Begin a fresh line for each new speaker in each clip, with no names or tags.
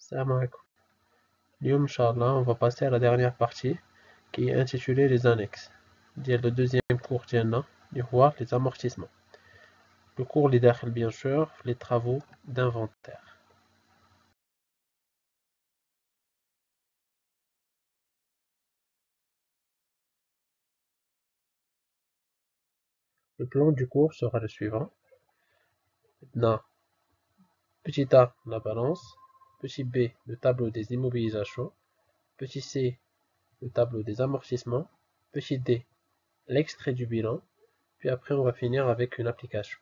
Salam alaikum. Lyoum, Inch'Allah, on va passer à la dernière partie qui est intitulée les annexes. Le deuxième cours ديالنا اللي هو les amortissements. Le cours اللي داخل bien sûr les travaux d'inventaire. Le plan du cours sera le suivant. Maintenant, petit A, la balance. Petit B, le tableau des immobilisations. Petit C, le tableau des amortissements. Petit D, l'extrait du bilan. Puis après, on va finir avec une application.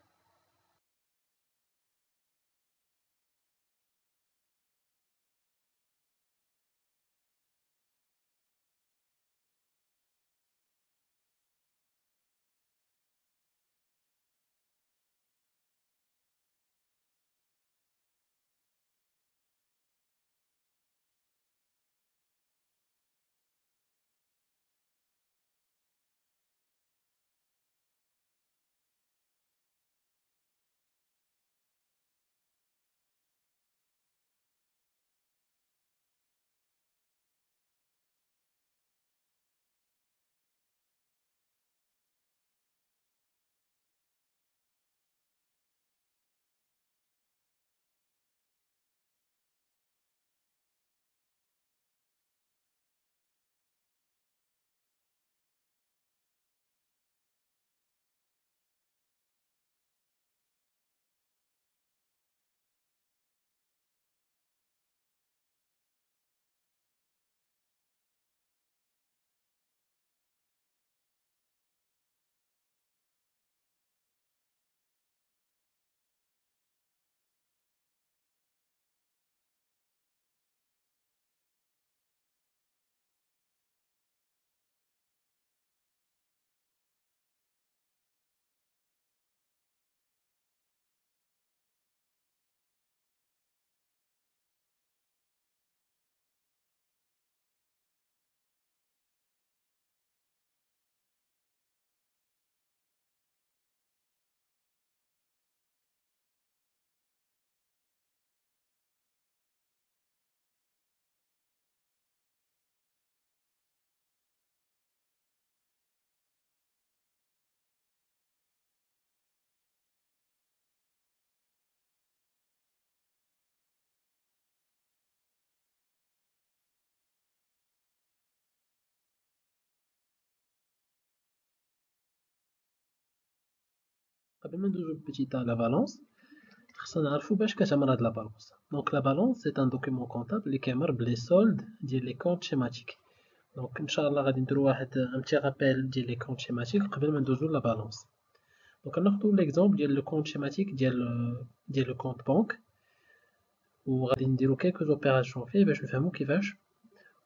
قبل ما ندوزو petit A, la balance, خصنا نعرفو باش كتعمل هاد لا بالونس. دونك لا بالونس سي ان دوكيمون كونطابل اللي كيعمر بلي سولد ديال لي كونط شيماتيك. دونك ان شاء الله غادي نديرو واحد ان بتي رابيل ديال لي كونط شيماتيك قبل ما ندوزو لا بالونس. دونك ناخدو ليكزومبل ديال لو كونط شيماتيك ديال لو كونط بنك، وغادي نديرو كيلكوز اوبيراسيون فيه باش نفهمو كيفاش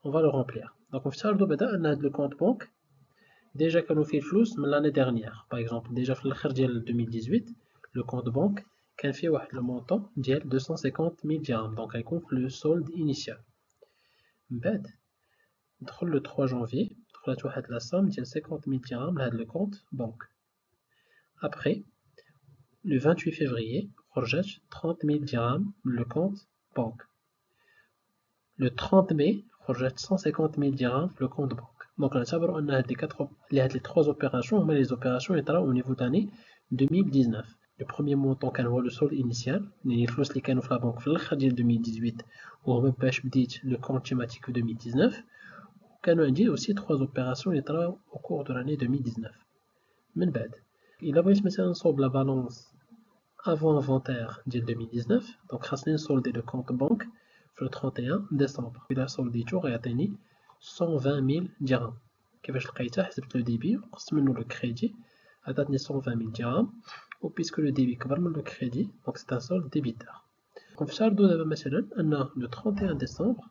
اون فا لو رومبلير. دونك نفترضو بعدا ان هاد لو كونط بنك ديجا كانوا فيه الفلوس من لاني ديرنيير. باغ اكزومبل ديجا في الاخر ديال 2018 لو كونط بنك كان فيه واحد لو مونطون ديال 250,000 درهم، دونك غيكون في لو سولد انيسيال. من بعد ندخل لو 3 جانفي دخلت واحد لا سام ديال 50,000 درهم لهاد لو كونط بنك. ابخي لو 28 فيفريي خرجت 30,000 درهم من لو كونط بنك. لو 30 ماي خرجت 150,000 درهم في لو كونط بنك. دونك نعتبروا ان هاد لي 3 اوبيراسيون هما لي اوبيراسيون اللي طراو او نيفو داني 2019. لو بروميير مونطون كان هو لو سولد انيسيال، يعني الفلوس اللي كانوا في لا بنك في الاخر ديال 2018 وهما باش بديت لو كونط تيماتيك في 2019. وكانوا عندي اوسي 3 اوبيراسيون اللي طراو او كور دو لاني 2019. من بعد الا بغيت مثلا نصوب لا بالونس افون انفونتير ديال 2019، دونك خاصني نسولدي لو كونط بنك في 31 ديسمبر. إلا سولديتو غيعطيني 120,000 درهم. كيفاش لقيتها؟ حسبت لو ديبي وقصت منو لو كريدي عطاتني 120,000 درهم، و بيسكو لو ديبي كبر من لو كريدي دونك سي ان سولد ديبيتور. نفترضو دابا مثلا ان لو 31 ديسمبر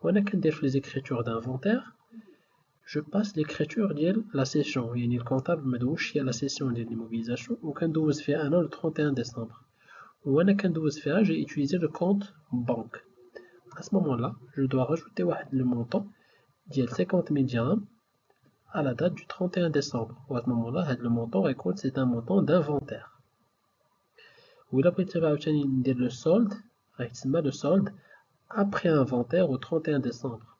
وانا كندير في لي زيكريتور دانفونتير جو باس ليكريتور ديال لا سيسيون، يعني الكونطابل مدوزش فيها لا سيسيون ديال ليموبيليزاسيون وكندوز فيها انا لو 31 ديسمبر، وانا كندوز فيها جي utiliser le compte banque. À ce moment-là, je dois rajouter le montant de 50,000 dirhams à la date du 31 décembre. Ou à ce moment-là, le montant c'est un montant d'inventaire. Ou là, le solde, le solde après inventaire au 31 décembre.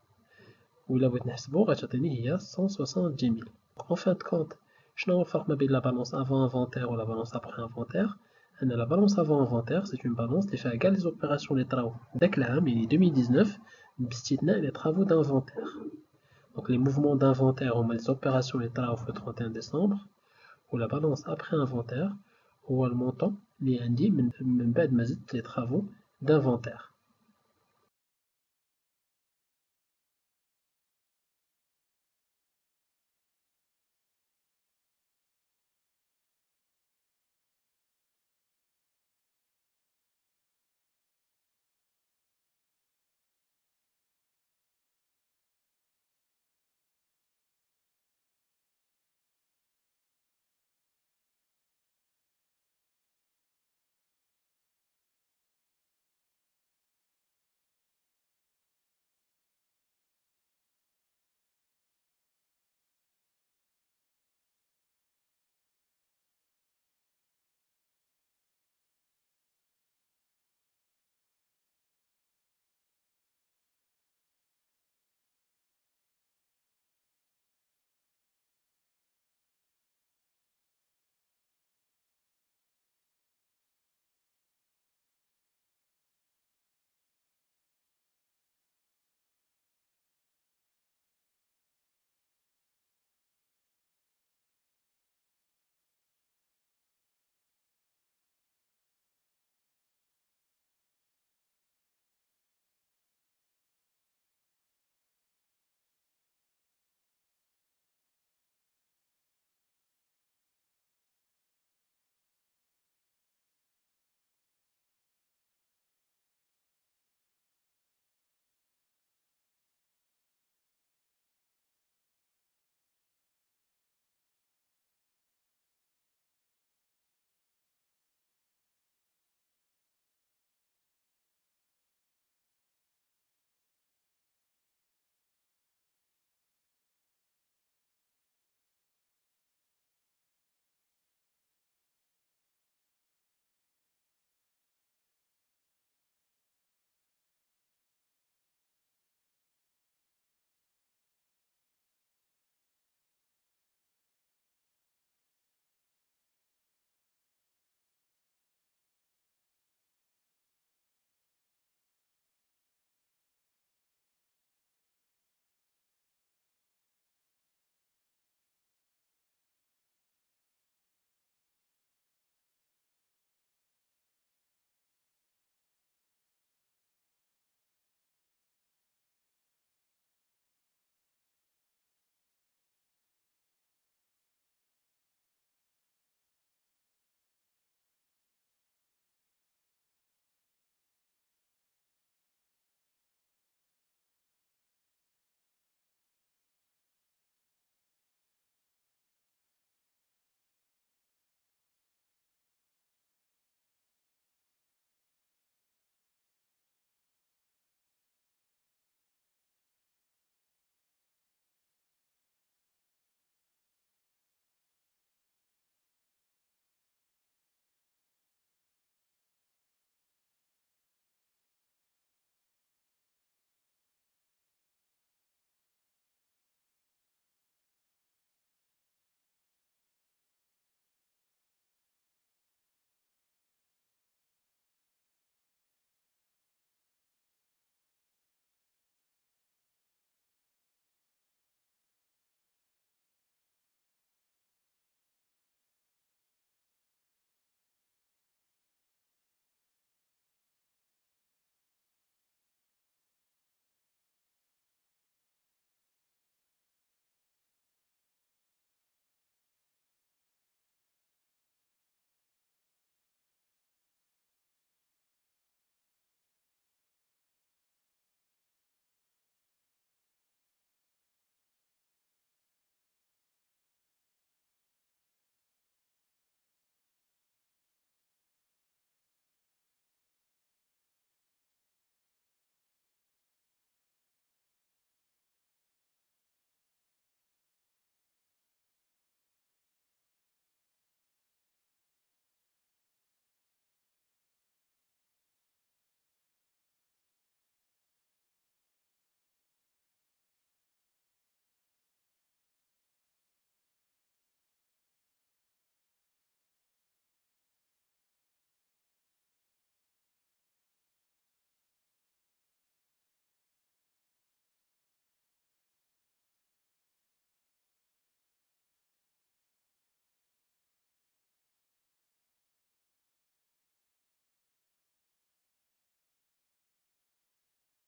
وإلا بغيت نحسبو غتعطيني هي 170 000. En fin de compte, شنو هو الفرق ما بين la balance avant inventaire ou la balance après inventaire؟ أن la balance avant inventaire c'est une balance اللي فيها كاع les opérations اللي طراو داك العام يعني 2019 باستثناء les travaux d'inventaire. Donc les mouvements d'inventaire هما les opérations اللي طراو في le 31 décembre. و la balance après inventaire هو المونطون اللي عندي من بعد ما زدت les travaux d'inventaire.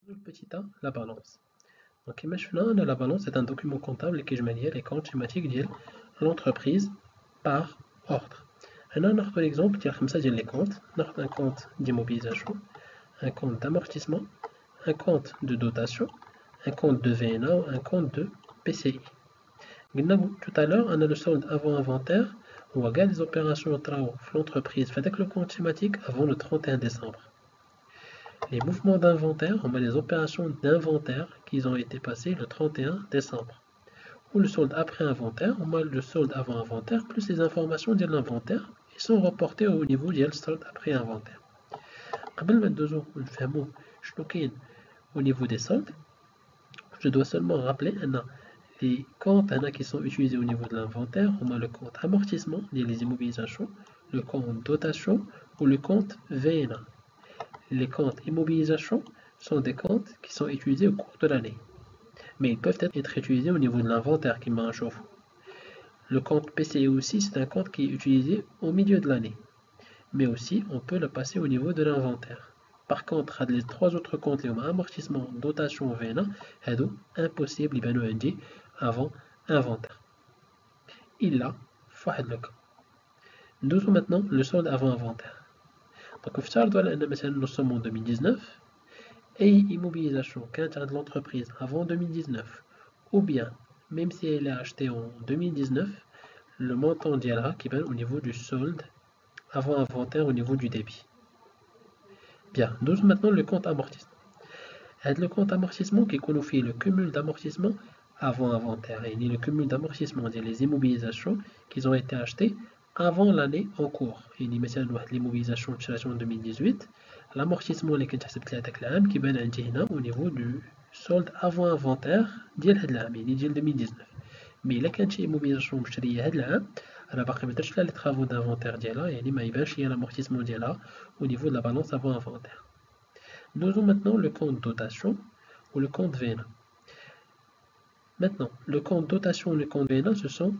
Le petit a, la balance. Donc, imaginons la balance est un document comptable qui met les comptes schématiques de l'entreprise par ordre. هنا ناخذ l'exemple ديال 5 ديال les comptes. ناخذ un compte d'immobilisation, un compte d'amortissement, un compte de dotation, un compte de VNA ou un compte de PCI. Tout à l'heure, on a le solde avant inventaire. On regarde les opérations de l'entreprise avec le compte schématique avant le 31 décembre. Les mouvements d'inventaire, on met les opérations d'inventaire qui ont été passées le 31 décembre. Ou le solde après inventaire, on met le solde avant inventaire plus les informations de l'inventaire qui sont reportées au niveau du solde après inventaire. قبل ما ندوزو ونفهمو شنو كاين au niveau des soldes, je dois seulement rappeler les comptes qui sont utilisés au niveau de l'inventaire. On a le compte amortissement, les immobilisations, le compte dotation ou le compte VNA. Les comptes immobilisation sont des comptes qui sont utilisés au cours de l'année, mais ils peuvent être utilisés au niveau de l'inventaire qui m'en chauffe. Le compte PCI aussi, c'est un compte qui est utilisé au milieu de l'année, mais aussi on peut le passer au niveau de l'inventaire. Par contre, les trois autres comptes, les amortissement, dotation, VNA, c'est impossible de avant inventaire. Il a fait le cas. Nous avons maintenant le solde avant inventaire. Donc, nous sommes en 2019 et immobilisation de l'entreprise avant 2019, ou bien, même si elle est achetée en 2019, le montant d'ILA qui va au niveau du solde avant inventaire au niveau du débit. Bien, nous avons maintenant le compte amortissement. Le compte amortissement qui qualifie le cumul d'amortissement avant inventaire et le cumul d'amortissement des immobilisations qui ont été achetées avant l'année en cours. L'immobilisation de 2018, l'amortissement qui est au niveau du solde avant inventaire de 2019. Mais la immobilisation les travaux d'inventaire l'amortissement au niveau de la balance avant inventaire. Nous avons maintenant le compte dotation ou le compte VNA. Maintenant, le compte dotation ou le compte VNA, ce sont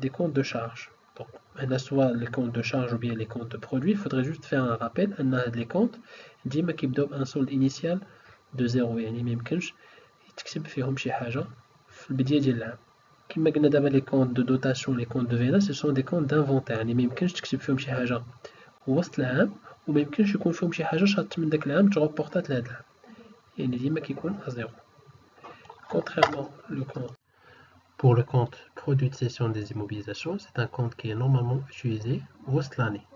des comptes de charge. Donc, on a soit les comptes de charge ou bien les comptes de produits. Il faudrait juste faire un rappel. On a les comptes qui donnent un solde initial de 0. يعني ما يمكنش تكتب فيهم شي حاجة في البداية ديال العام. كما قلنا دابا les comptes de dotation les comptes de VNA, ce sont des comptes d'inventaire. يعني ما يمكنش تكتب فيهم شي حاجة وسط العام وما يمكنش يكون فيهم شي حاجة شاطت من داك العام تغوبورطات لهاد العام. يعني ديما كيكون à 0. Contrairement le compte. Pour le compte produit de cession des immobilisations, c'est un compte qui est normalement utilisé au l'année.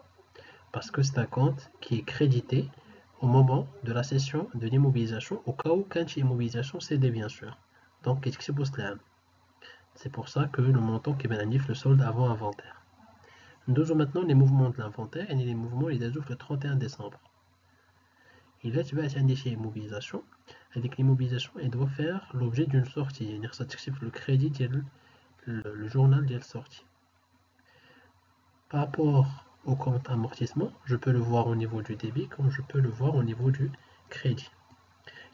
Parce que c'est un compte qui est crédité au moment de la cession de l'immobilisation, au cas où quand l'immobilisation cédée bien sûr. Donc c'est pour ça que le montant qui bénéficie le solde avant inventaire. Nous avons maintenant les mouvements de l'inventaire et les mouvements les le 31 décembre. Il va y avoir une immobilisation. Avec l'immobilisation, elle doit faire l'objet d'une sortie. C'est le crédit, le journal de sortie. Par rapport au compte amortissement, je peux le voir au niveau du débit comme je peux le voir au niveau du crédit.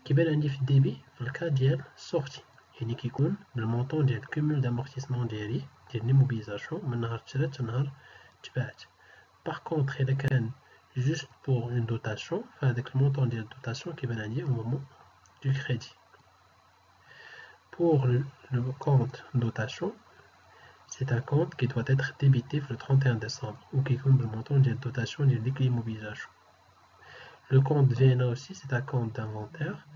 Qui est un débit dans le cas de sortie. Et qui compte le montant du cumul d'amortissement de l'immobilisation. Par contre, il y a juste pour une dotation, avec le montant de dotation qui va gagner au moment du crédit. Pour le compte dotation, c'est un compte qui doit être débité le 31 décembre ou qui compte le montant de dotation de l'immobilisation. Le compte VNA aussi, c'est un compte d'inventaire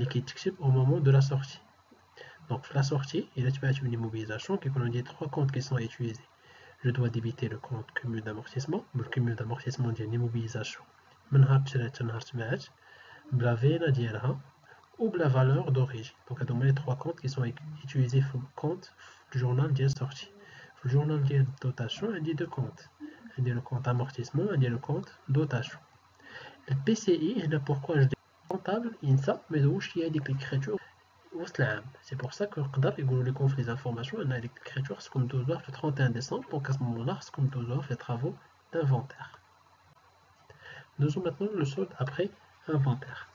qui est au moment de la sortie. Donc la sortie, il y a une immobilisation qui contient 3 comptes qui sont utilisés. Je dois débiter le compte cumul d'amortissement, le cumul d'amortissement de l'immobilisation. La VNA ديالها ou la valeur d'origine. Donc, on a les 3 comptes qui sont utilisés pour le compte du journal de sortie. Le journal de dotation, il y a 2 comptes. Il y a le compte amortissement, il y a le compte dotation. Le PCI, pourquoi je dis comptable, mais il y a des écritures. C'est pour ça que le conflit les informations, on a l'écriture, c'est comme le 31 décembre, donc à ce moment-là, c'est comme les travaux d'inventaire. Nous avons maintenant le solde après inventaire.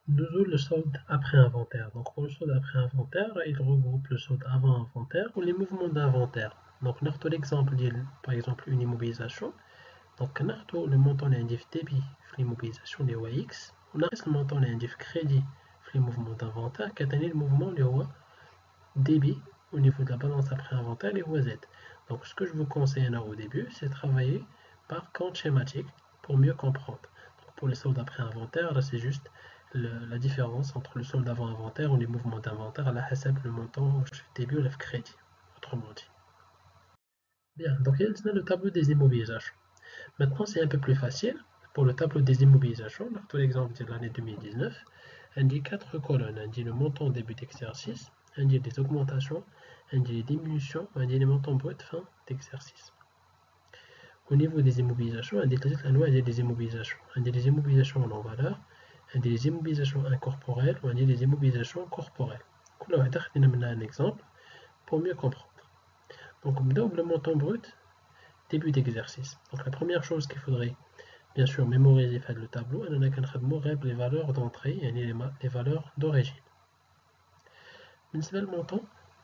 Nous avons le solde après inventaire. Donc pour le solde après inventaire, il regroupe le solde avant inventaire ou les mouvements d'inventaire. Donc nous avons l'exemple par exemple une immobilisation. Donc nous avons le montant d'indice débit l'immobilisation des OAX. وناقص المونطون اللي عندي في كريدي في لي موفمون دانفونتير كتعني الموفمون اللي هو débit au niveau de la balance après inventaire les OZ. Donc ce que je vous conseille au début, c'est de travailler par compte schématique pour mieux comprendre. Donc, pour les soldes après inventaire, là c'est juste la différence entre le solde avant inventaire ou les mouvements d'inventaire à la HSAB, le montant au début ou le crédit, autrement dit. Bien, donc il y a le tableau des immobilisations. Maintenant c'est un peu plus facile. Pour le tableau des immobilisations, tout l'exemple de l'année 2019, indique 4 colonnes, indique le montant début d'exercice, indique les augmentations, indique les diminutions, indique les montants bruts fin d'exercice. Au niveau des immobilisations, indique les immobilisations, indique les immobilisations en valeur, indique les immobilisations incorporelles ou indique les immobilisations corporelles. On va donner un exemple pour mieux comprendre. Donc, on donne le montant brut début d'exercice. Donc, la première chose qu'il faudrait bien sûr mémoriser le tableau, on a les valeurs d'entrée et les valeurs d'origine. بالنسبة للمونطون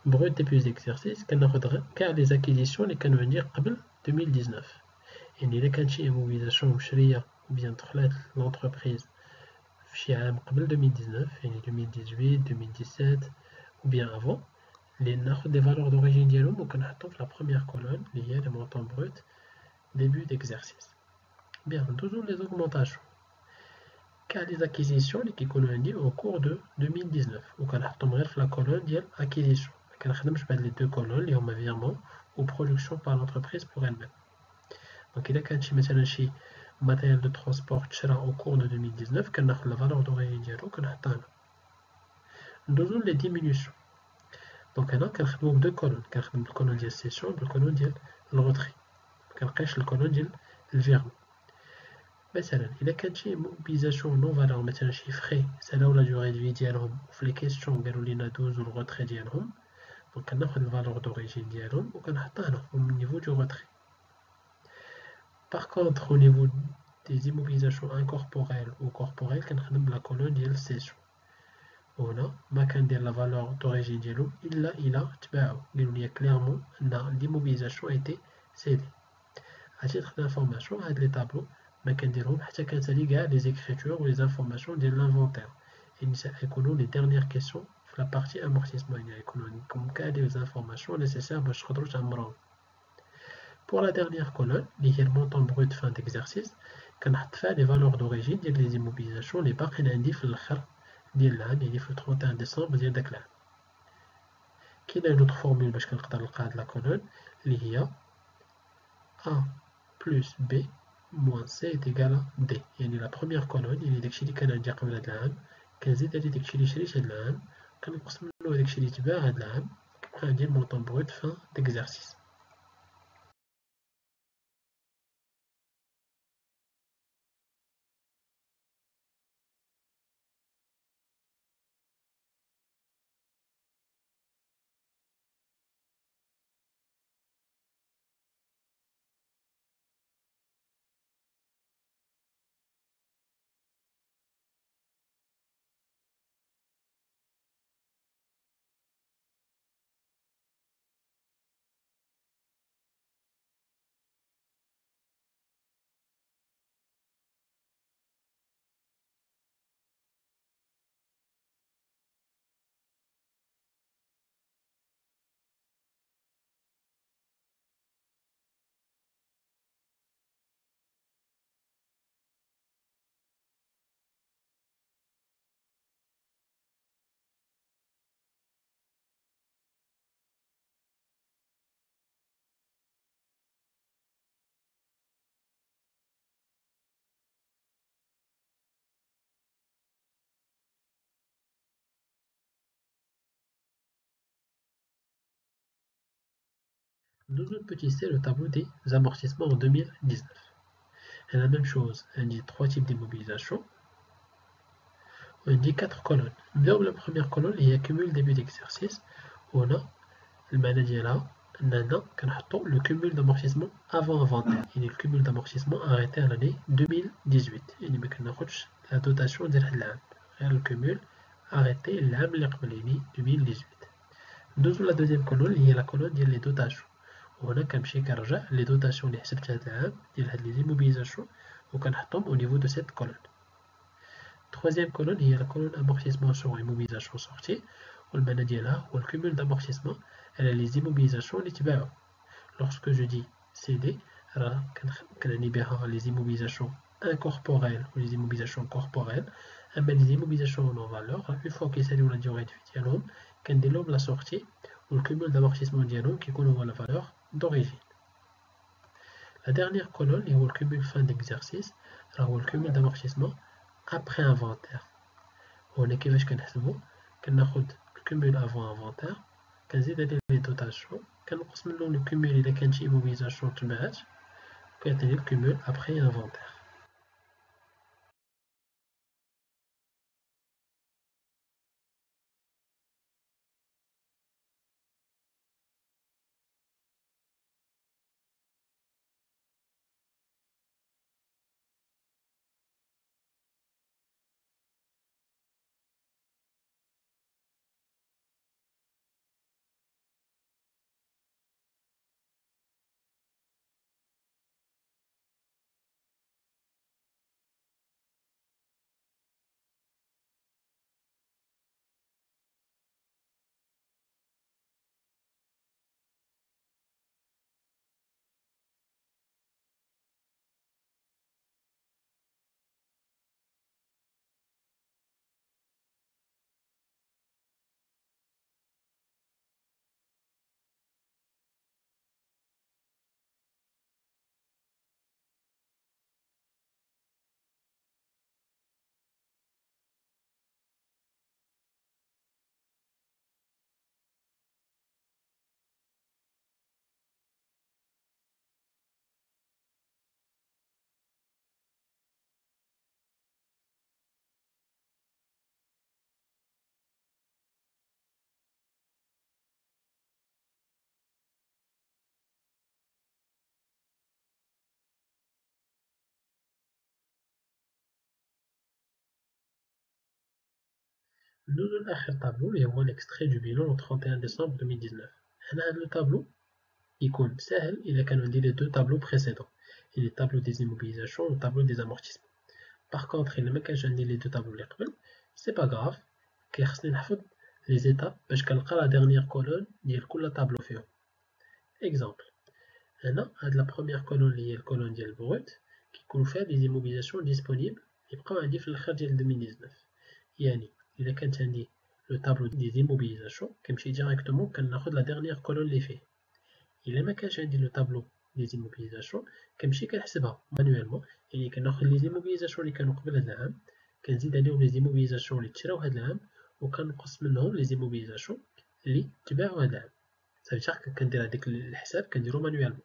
brut début d'exercice كناخد كاع les acquisitions اللي كانوا عندي قبل 2019 يعني إلا كانت شي immobilisation مشرية ou bien دخلات l'entreprise في شي عام قبل 2019 يعني 2018 2017 ou bien avant اللي ناخد les valeurs d'origine ديالهم وكنحطهم في la première colonne اللي هي les montants bruts début d'exercice. Bien, toujours les augmentations. Car les acquisitions qui sont au cours de 2019 ou qu'on a la colonne de acquisition. On a les deux colonnes, les virements ou production par l'entreprise pour elle-même. Donc il y a un matériel de transport au cours de 2019 qu'on a la valeur d'origine dialo qu'on a toujours les diminutions. Donc on a deux colonnes, la colonne de cession et la colonne de retrait. On a la colonne de virement. مثلا إذا كانت شي موبيليزاسيون نون فالور مثلا شي فخي سالاو لا ديوغي دو في ديالهم وفي لي كيسيون قالوا لينا دوزو الغوتخي ديالهم دونك كناخد الفالور دوريجين ديالهم وكنحطها هنا au niveau du retrait. Par contre au niveau des immobilisations incorporelles ou corporelles كنخدم بلا كولون ديال السيسيون وهنا ما كندير لا فالور دوريجين ديالو إلا تباعو قالوا لي كليرمون أن l'immobilisation a été cédée. À titre d'information هاد لي طابلو ما كنديرهم حتى كنسالي كاع les écritures ou les informations ديال l'inventaire يعني سيكونوا les dernières questions في la partie amortissement يعني يكونوا عندكم كاع les informations nécessaires باش تقدروا تعمروهم. Pour la dernière colonne اللي هي المونطون brut fin d'exercice كنحط فيها les valeurs d'origine ديال les immobilisations اللي باقيين عندي في الاخر ديال العام يعني في 31 ديسمبر ديال داك العام. كاينه une autre formule باش كنقدر نلقى هاد لا colonne اللي هي A plus B moins C est égal à D. يعني la première colonne يعني داكشي اللي كان عندي قبل هاد العام كنزيد عليه داكشي اللي شريت هاد العام كنقسم منو داكشي اللي تباع هاد العام كيبقى عندي المونطون بروت fin d'exercice. Deuxième petit C, le tableau des amortissements en 2019. Et la même chose, on dit 3 types d'immobilisation. On dit 4 colonnes. Dans la première colonne, il y a cumul début d'exercice. On a le معنى ديالها أننا كنحطو le cumul d'amortissement avant inventaire. يعني le cumul d'amortissement arrêté à l'année 2018. يعني ما كناخدش la dotation ديال هاد العام. غير le cumul arrêté العام اللي قبل يعني 2018. ندوزو la deuxième colonne اللي هي la colonne ديال les dotations. وهنا كنمشي كنرجع لي دوتاسيون اللي حسبت هاد العام ديال هاد لي زيموبيليزاسيون وكنحطهم au niveau de cette colonne. Troisième colonne هي la colonne amortissement et immobilisation sortie والمعنى ديالها هو الcumul d'amortissement على les immobilisations اللي تباعو. Lorsque je dis CD راه كنعني بها les immobilisations incorporelles ou les immobilisations corporelles. أما les immobilisations non valeur une fois كيساليو la durée de vie ديالهم كندير لهم la sortie والcumul d'amortissement ديالهم كيكون هو la valeur d'origine. La dernière colonne هو الcumul fin d'exercice راه هو الcumul d'amortissement après inventaire. هنا كيفاش كنحسبو كناخد الcumul avant inventaire كنزيد عليه لي دوتاسيون كنقص منو الcumul إلا كانت شي immobilisation تبعات وكيعطيني الcumul après inventaire. ندوزو لآخر طابلو اللي هو l'extrait du bilan au 31 décembre 2019. هنا هاد لو طابلو يكون ساهل إلا كانوا عندي لي دو طابلو بريسيدون يعني طابلو دي زيموبيليزاسيون و طابلو دي زامورتيسمون. باغ كونطخ إلا مكانش عندي لي دو طابلو اللي قبل سي با غاف كيخصني نحفظ لي زيتاب باش كنلقى لا ديرنيير كولون ديال كل طابلو فيهم. إكزامبل هنا هاد لا بروميير كولون اللي هي الكولون ديال البروت كيكونو فيها لي زيموبيليزاسيون ديسپونيبل يبقاو عندي في الآخر ديال 2019. يعني إلا كانت عندي لو طابلو دي زيموبيليزاسيون كنمشي ديريكتومون كناخد لا ديرنيير كولون اللي فيه. إلا مكانش عندي لو طابلو دي زيموبيليزاسيون كنمشي كنحسبها مانويلمون يعني كناخد لي زيموبيليزاسيون اللي كانوا قبل هاد العام كنزيد عليهم لي زيموبيليزاسيون اللي تشراو هاد العام وكنقص منهم لي زيموبيليزاسيون اللي تباعو هاد العام. صافي كندير هاديك الحساب كنديرو مانويلمون.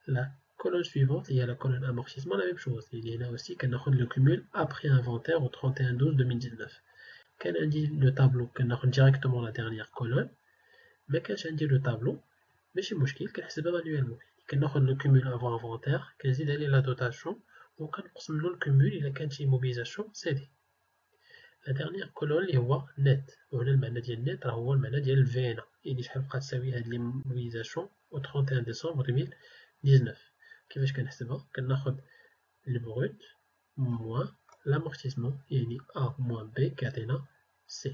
لا colonne suivante هي la colonne amortissement la même chose. اللي هنا aussi كناخد لو cumul après inventaire au 31/12/2019. كان عندي لو طابلو كناخد ديريكتومون لا ديرنيير كولون مكانش عندي لو طابلو ماشي مشكل كنحسبها مانويلمون كناخد لو cumul avant inventaire كنزيد عليه لا دوتاسيون وكنقص منو الكومول إلا كانت شي موبيليزاسيون سي دي. لا ديرنيير كولون اللي هو نت وهنا المعنى ديال نت راه هو المعنى ديال الفينا يعني شحال بقات تساوي هاد لي موبيليزاسيون au 31 décembre 2019. كيفاش كنحسبها كناخد البروت موان l'amortissement يعني A moins B كيعطينا C.